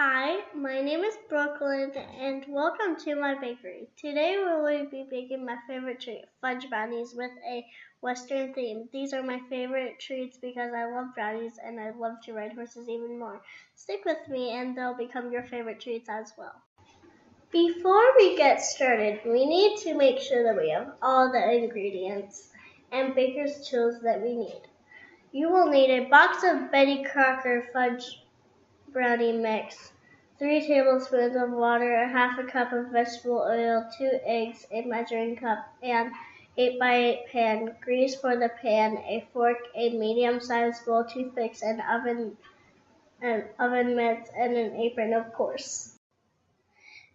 Hi, my name is Brooklyn and welcome to my bakery. Today we will be baking my favorite treat, fudge brownies with a Western theme. These are my favorite treats because I love brownies and I love to ride horses even more. Stick with me and they'll become your favorite treats as well. Before we get started, we need to make sure that we have all the ingredients and baker's tools that we need. You will need a box of Betty Crocker fudge brownie mix, 3 tablespoons of water, a half a cup of vegetable oil, 2 eggs, a measuring cup, and 8x8 pan, grease for the pan, a fork, a medium-sized bowl, toothpicks, and oven mitts, and an apron, of course.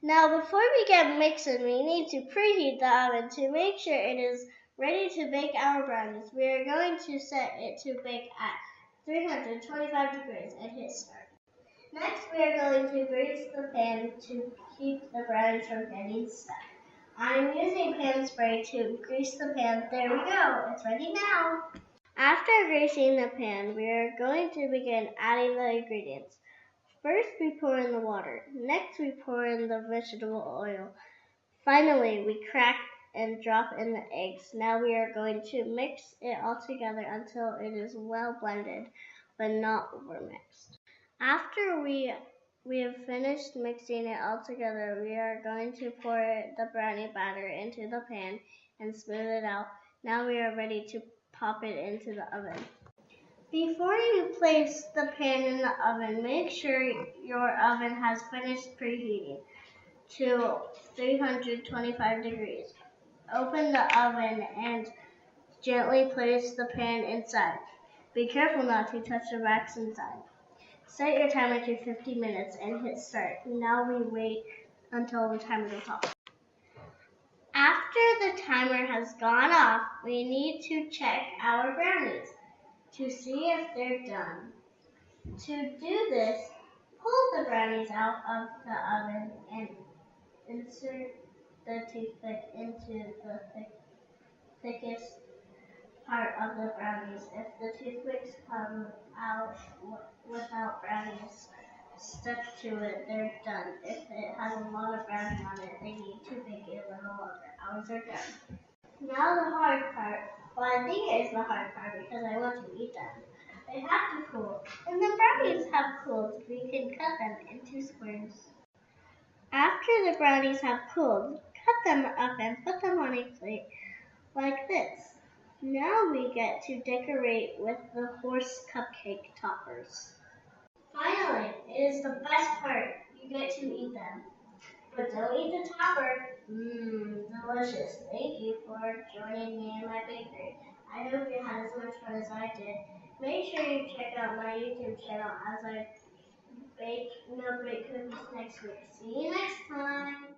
Now, before we get mixing, we need to preheat the oven to make sure it is ready to bake our brownies. We are going to set it to bake at 325 degrees and hit start. Next, we are going to grease the pan to keep the brownies from getting stuck. I'm using pan spray to grease the pan. There we go. It's ready now. After greasing the pan, we are going to begin adding the ingredients. First, we pour in the water. Next, we pour in the vegetable oil. Finally, we crack and drop in the eggs. Now we are going to mix it all together until it is well blended, but not overmixed. After we have finished mixing it all together, we are going to pour the brownie batter into the pan and smooth it out. Now we are ready to pop it into the oven. Before you place the pan in the oven, make sure your oven has finished preheating to 325 degrees. Open the oven and gently place the pan inside. Be careful not to touch the racks inside. Set your timer to 50 minutes and hit start. Now we wait until the timer goes off. After the timer has gone off, we need to check our brownies to see if they're done. To do this, pull the brownies out of the oven and insert the toothpick into the thickest part of the brownies. If the toothpicks come out without brownies stuck to it, they're done. If it has a lot of brownie on it, they need to bake it a little longer. Ours are done. Now the hard part. Well, I think it's the hard part because I want to eat them. They have to cool. When the brownies have cooled, we can cut them into squares. After the brownies have cooled, cut them up and put them on a plate like this. Now we get to decorate with the horse cupcake toppers. Finally, it is the best part. You get to eat them. But don't eat the topper. Delicious. Thank you for joining me in my bakery. I hope you had as much fun as I did. Make sure you check out my YouTube channel as I bake milk bake cookies next week. See you next time.